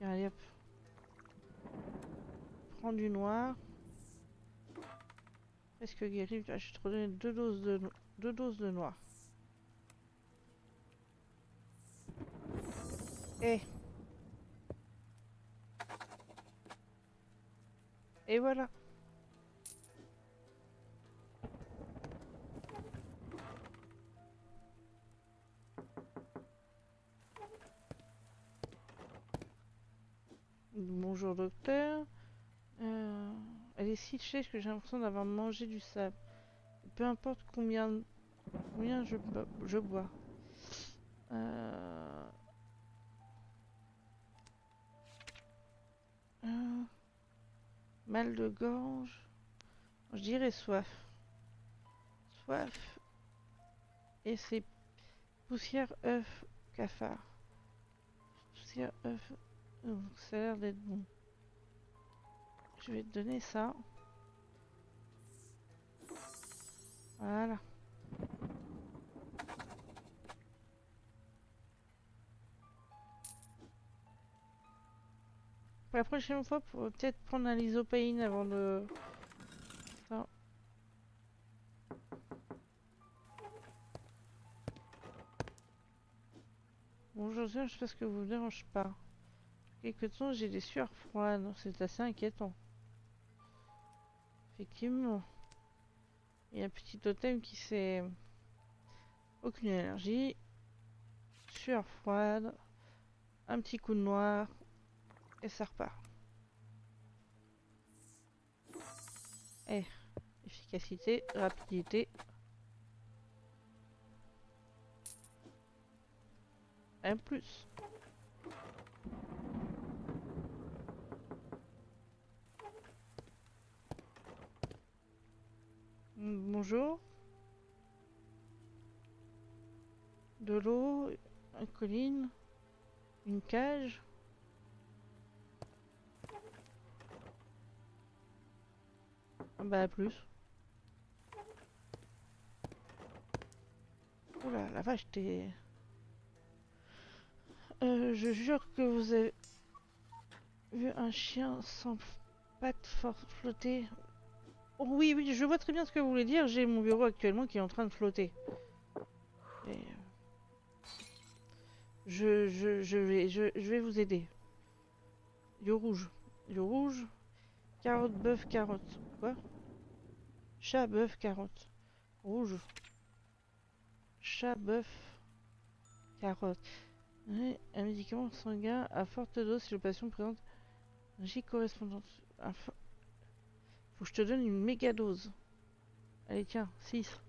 Speaker 1: Allez hop. prends du noir. Presque guéri. Ah, je vais te redonner 2 doses de noir. Et voilà. Bonjour docteur. Elle est si sèche que j'ai l'impression d'avoir mangé du sable. Peu importe combien je bois. Euh, euh, mal de gorge. Je dirais soif. Soif. Et c'est poussière, œuf, cafard. Poussière, œuf. Ça a l'air d'être bon. Je vais te donner ça. Voilà. Pour la prochaine fois, pour peut-être prendre un lysopaïne avant de... Ça. Bonjour, j'espère que vous ne dérange pas. Quelque temps, j'ai des sueurs froides. C'est assez inquiétant. Effectivement. Il y a un petit totem qui s'est... Aucune allergie. Sueur froide. Un petit coup de noir. Et ça repart. Et efficacité, rapidité. Un plus. Bonjour. De l'eau, une colline, une cage. Ah bah plus. Oula, la vache, t'es... je jure que vous avez vu un chien sans pattes flotter. Oh, oui, oui, je vois très bien ce que vous voulez dire. J'ai mon bureau actuellement qui est en train de flotter. Et je vais vous aider. Du rouge. Du rouge. Carotte, bœuf, carotte. Quoi? Chat, bœuf, carotte. Rouge. Chat, bœuf, carotte. Ouais, un médicament sanguin à forte dose si le patient présente un J correspondante. Faut que je te donne une méga dose. Allez, tiens, 6.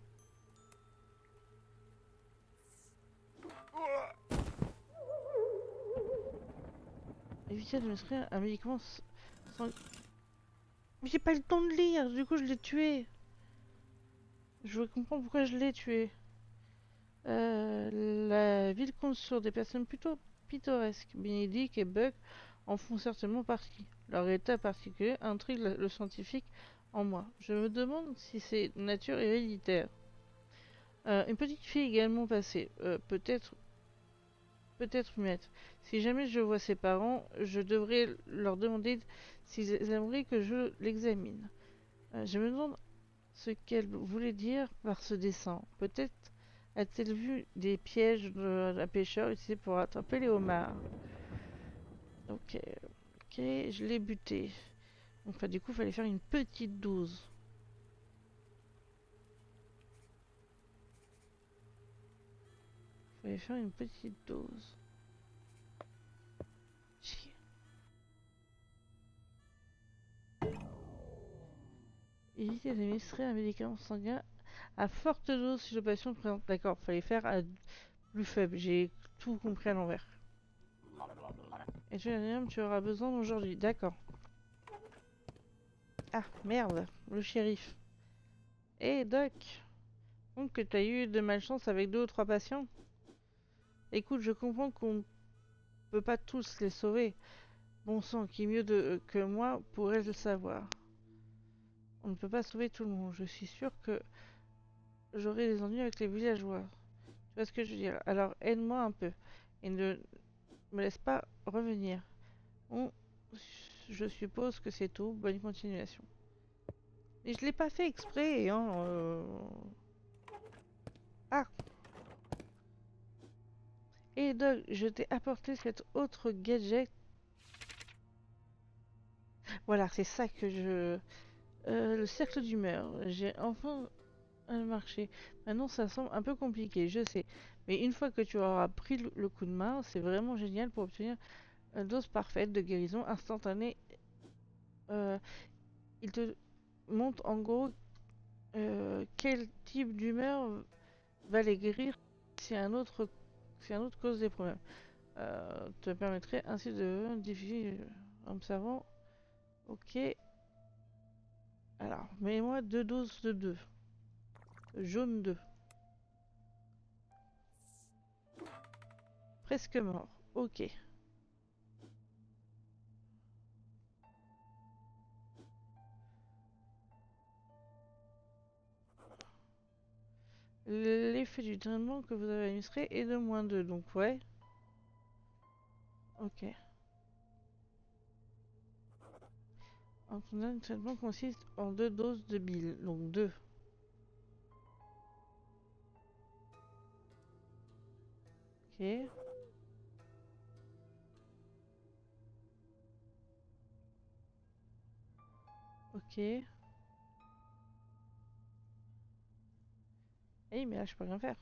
Speaker 1: Évitez de m'inscrire un médicament sanguin. Mais j'ai pas le temps de lire, du coup je l'ai tué. Je veux comprendre pourquoi je l'ai tué. La ville compte sur des personnes plutôt pittoresques. Bénédicte et Buck en font certainement partie. Leur état particulier intrigue le scientifique en moi. Je me demande si c'est de nature héréditaire. Une petite fille également passée. Peut-être muette. Si jamais je vois ses parents, je devrais leur demander s'ils aimeraient que je l'examine. Je me demande ce qu'elle voulait dire par ce dessin. Peut-être a-t-elle vu des pièges de la pêcheur utilisés pour attraper les homards. Ok, ok, je l'ai buté. Enfin, du coup, il fallait faire une petite dose. Il fallait faire une petite dose. Chier. Éviter d'administrer un médicament sanguin à forte dose si le patient présente. D'accord, il fallait faire à plus faible. J'ai tout compris à l'envers. Et tu auras besoin aujourd'hui. D'accord. Ah, merde, le shérif. Eh, Doc. Donc que tu as eu de malchance avec 2 ou 3 patients. Écoute, je comprends qu'on ne peut pas tous les sauver. Bon sang, qui mieux que moi pourrait le savoir. On ne peut pas sauver tout le monde. Je suis sûr que j'aurai des ennuis avec les villageois. Tu vois ce que je veux dire? Alors aide-moi un peu. Et ne me laisse pas revenir. On Je suppose que c'est tout. Bonne continuation. Et je l'ai pas fait exprès, hein. Ah! Et Doug, je t'ai apporté cet autre gadget. Voilà, c'est ça que je... le cercle d'humeur. J'ai enfin marché. Maintenant, ça semble un peu compliqué, je sais. Mais une fois que tu auras pris le coup de main, c'est vraiment génial pour obtenir une dose parfaite de guérison instantanée. Euh, il te montre en gros quel type d'humeur va les guérir si un autre cause des problèmes. Te permettrait ainsi de diffuser en observant. Ok. Alors, mets-moi 2 doses de 2. Jaune 2. Presque mort. Ok. L'effet du traitement que vous avez administré est de -2. Donc, ouais. Ok. Un traitement consiste en 2 doses de bile. Donc, 2. Ok. Ok. Eh, mais là, je peux rien faire.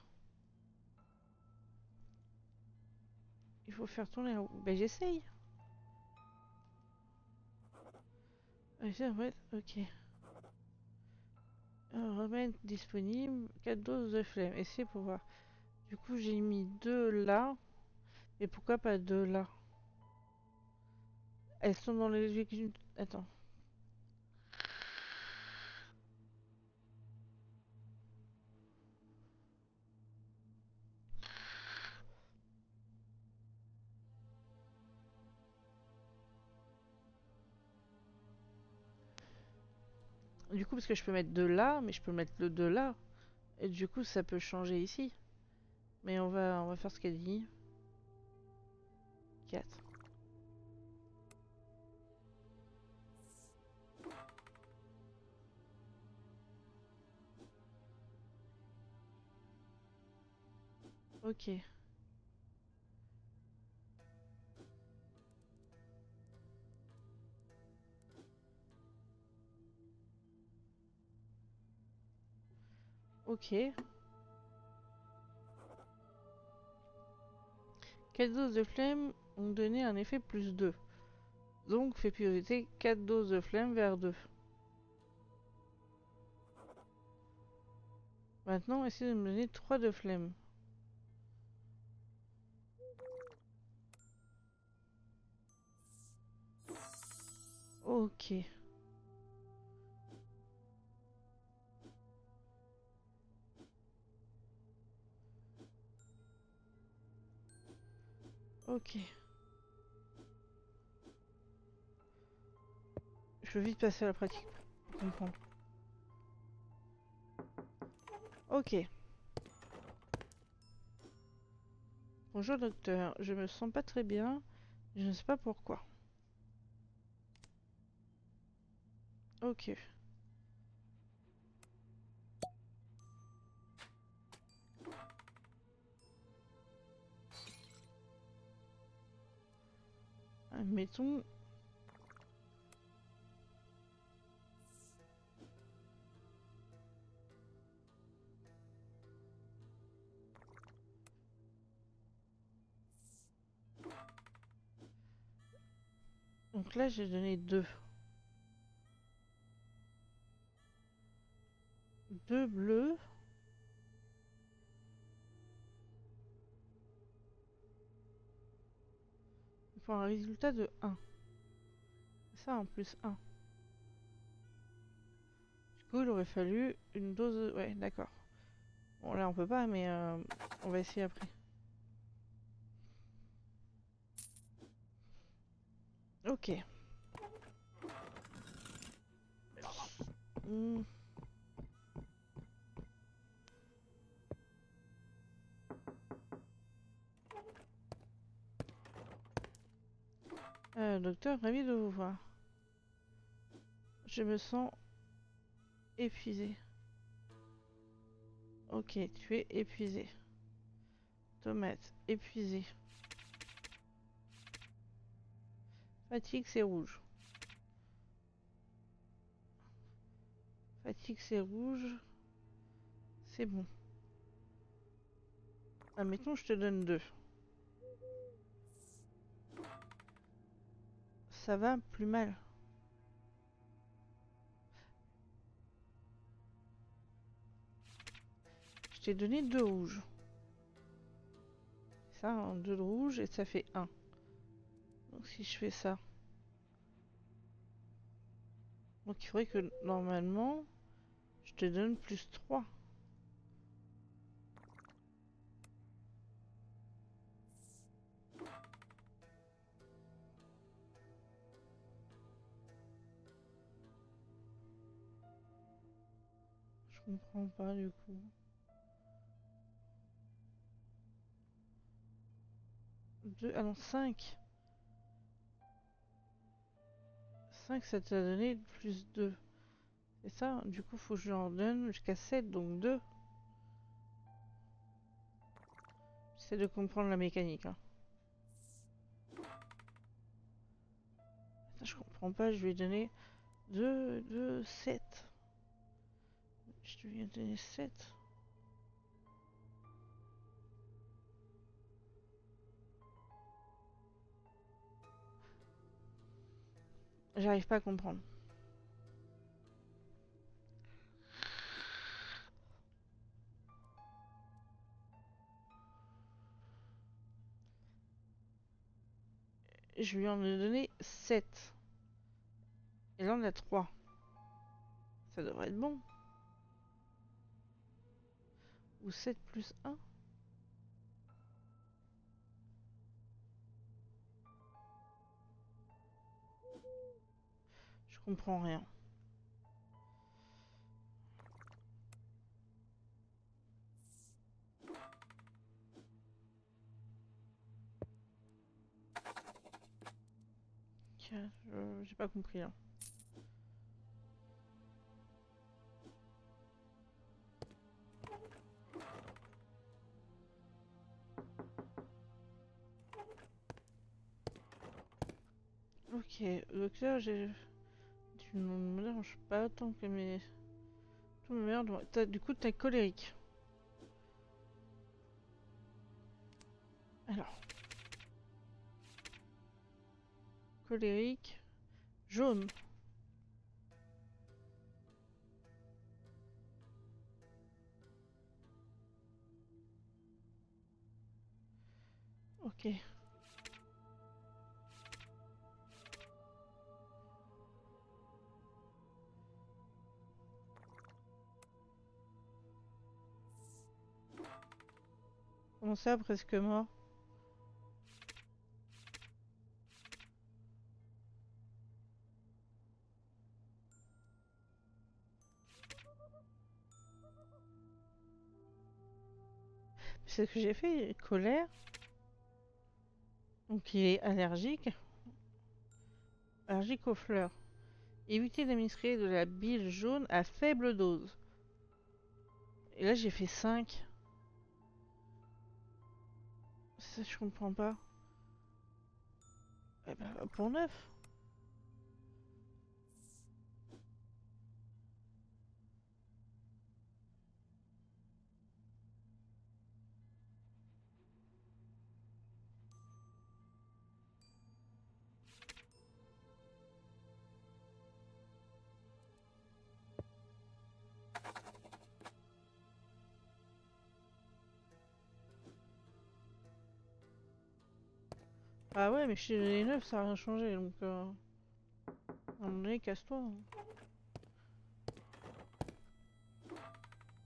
Speaker 1: Il faut faire tourner la roue. Ben, j'essaye. Ok. Un remède disponible. 4 doses de flemme. Essayez pour voir. Du coup, j'ai mis 2 là. Et pourquoi pas 2 là? Elles sont dans les légumes. Attends. Du coup, parce que je peux mettre 2 là, mais je peux mettre le 2 là. Et du coup, ça peut changer ici. Mais on va faire ce qu'elle dit. 4. Ok. Ok. 4 doses de flemme ont donné un effet +2. Donc, fait priorité 4 doses de flemme vers 2. Maintenant, essayez de me donner 3 de flemme. Ok. Ok. Je veux vite passer à la pratique pour comprendre. Ok. Bonjour docteur, je me sens pas très bien. Je ne sais pas pourquoi. Ok. Admettons. Donc là, j'ai donné 2. 2 bleus. Pour un résultat de 1. Ça en plus 1. Du coup, il aurait fallu une dose... Ouais, d'accord. Bon, là, on peut pas, mais on va essayer après. Ok. Hmm. Docteur, ravi de vous voir. Je me sens épuisé. Ok, tu es épuisé. Tomate, épuisé. Fatigue, c'est rouge. Fatigue, c'est rouge. C'est bon. Admettons, je te donne 2. Ça va plus mal. Je t'ai donné 2 rouges. Ça, 2 de rouge et ça fait 1. Donc si je fais ça. Donc il faudrait que normalement, je te donne plus 3. Je comprends pas du coup. 2, ah non, 5. 5, ça t'a donné plus 2. C'est ça? Du coup, faut que je leur donne jusqu'à 7, donc 2. J'essaie de comprendre la mécanique. Hein. Attends, je comprends pas, je lui ai donné 2, 2, 7. Je lui ai donné 7. J'arrive pas à comprendre. Je lui en ai donné 7. Et là, on a 3. Ça devrait être bon. Ou 7 plus 1. Je comprends rien. J'ai pas compris là. Ok, donc là tu ne me déranges pas tant que mes... Tout me merde. Du coup, t'es colérique. Alors. Colérique. Jaune. Ok. Comment ça, presque mort? C'est ce que j'ai fait. Colère. Donc il est allergique. Allergique aux fleurs. Éviter d'administrer de la bile jaune à faible dose. Et là, j'ai fait 5. Ça, je comprends pas. Eh ben, pour 9. Ah ouais, mais je t'ai donné 9, ça a rien changé. Donc, à un moment donné, casse-toi. Hein.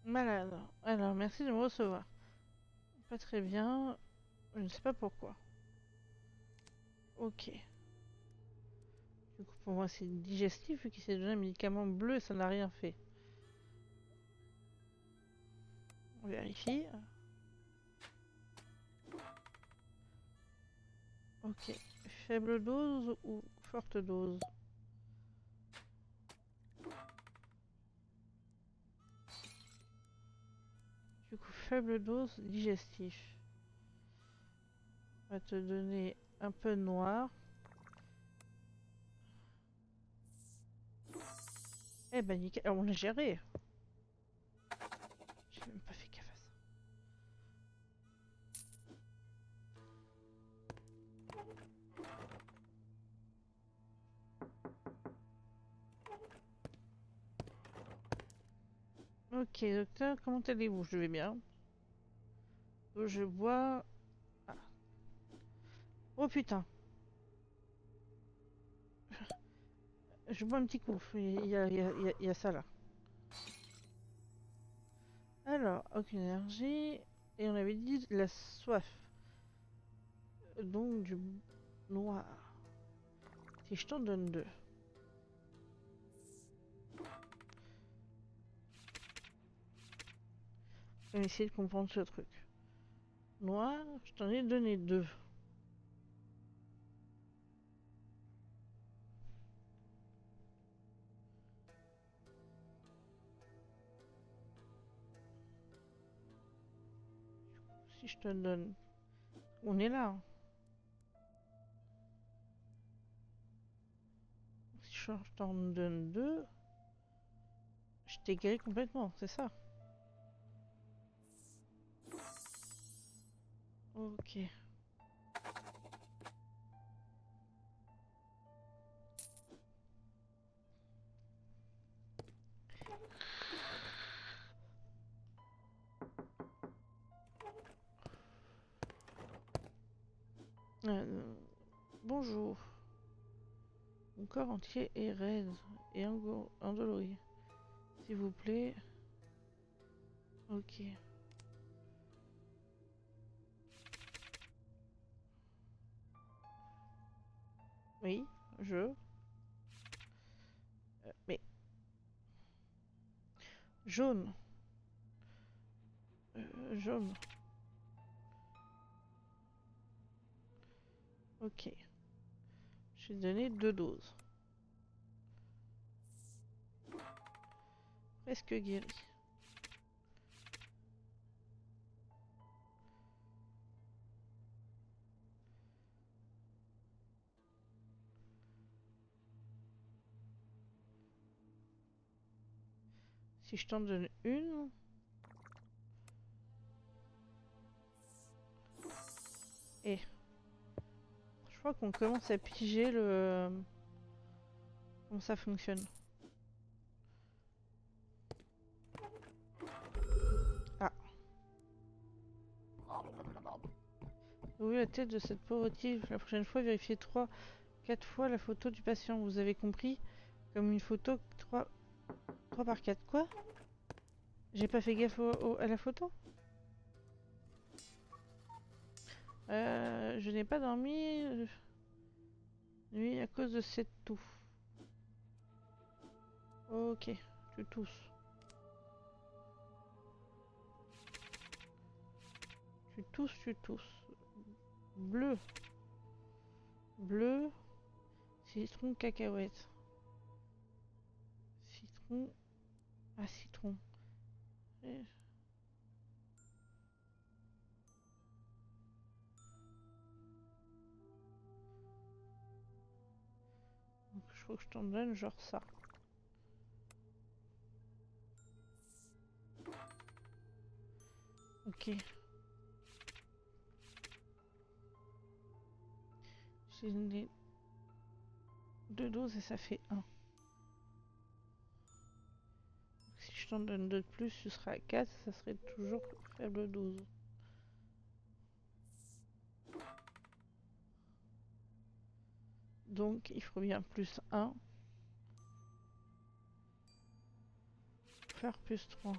Speaker 1: Malade. Alors, merci de me recevoir. Pas très bien. Je ne sais pas pourquoi. Ok. Du coup, pour moi, c'est digestif vu qu'il s'est donné un médicament bleu et ça n'a rien fait. On vérifie. Ok. Faible dose ou forte dose? faible dose digestif. On va te donner un peu de noir. Eh ben nickel, on a géré. J'ai même pas fait gaffe à ça. Ok, docteur, comment allez-vous? Je vais bien. Je bois... Ah. Oh putain. Je bois un petit coup. Il y a ça là. Alors, aucune énergie. Et on avait dit la soif. Donc du noir. Si je t'en donne 2. On va essayer de comprendre ce truc. Noir, je t'en ai donné 2. Si je te donne... On est là. Hein. Si je t'en donne 2, je t'ai guéri complètement, c'est ça. Ok. Bonjour. Mon corps entier est raide et endolori. S'il vous plaît. Ok. Oui, mais... Jaune. Jaune. Ok. J'ai donné 2 doses. Presque guéri. Si je t'en donne une... Et... Je crois qu'on commence à piger le... Comment ça fonctionne. Ah. Oui, la tête de cette pauvre tige. La prochaine fois, vérifiez 4 fois la photo du patient. Vous avez compris? Comme une photo 3 par 4. Quoi? J'ai pas fait gaffe à la photo? Je n'ai pas dormi nuit à cause de cette toux. Ok, tu tousses. Tu tousses, tu tousses. Bleu. Bleu. Citron, cacahuète. Citron. Ah, citron. Et... Donc, je crois que je t'en donne genre ça. Ok. J'ai donné 2 doses et ça fait 1. Si je t'en donne 2 de plus, ce sera à 4, ça serait toujours faible dose. Donc il faut bien plus 1. Faire plus 3.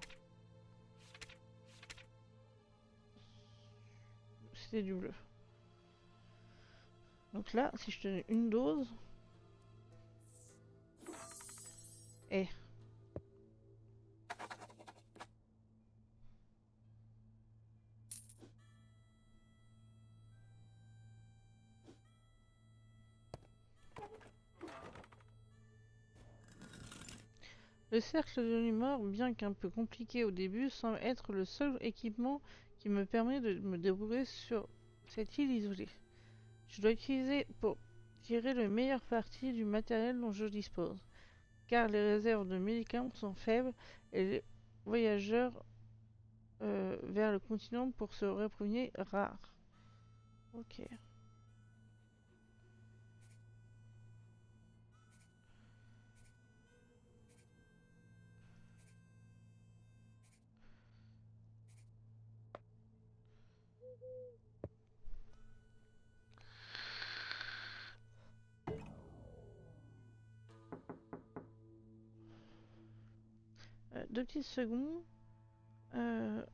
Speaker 1: C'était du bleu. Donc là, si je te donne une dose... Et... Le cercle de l'humeur, bien qu'un peu compliqué au début, semble être le seul équipement qui me permet de me débrouiller sur cette île isolée. Je dois utiliser pour tirer le meilleur parti du matériel dont je dispose, car les réserves de médicaments sont faibles et les voyageurs vers le continent pour se repromener rares. Ok. Deux petites secondes. Euh,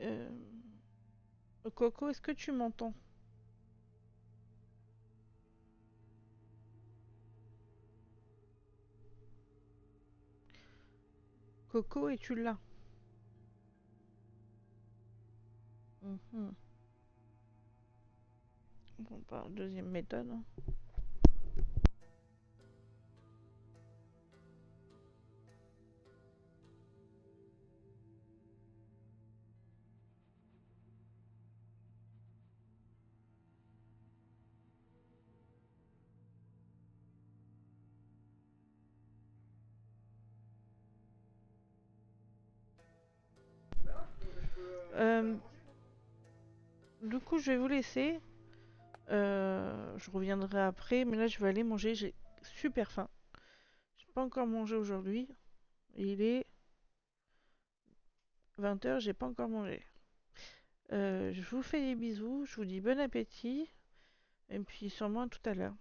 Speaker 1: euh, Coco, est-ce que tu m'entends? Coco, es-tu là? Mhm. Bon, bah, deuxième méthode, hein. Euh, du coup, je vais vous laisser. Je reviendrai après, mais là, je vais aller manger. J'ai super faim. J'ai pas encore mangé aujourd'hui. Il est 20 h, j'ai pas encore mangé. Je vous fais des bisous. Je vous dis bon appétit. Et puis sûrement à tout à l'heure.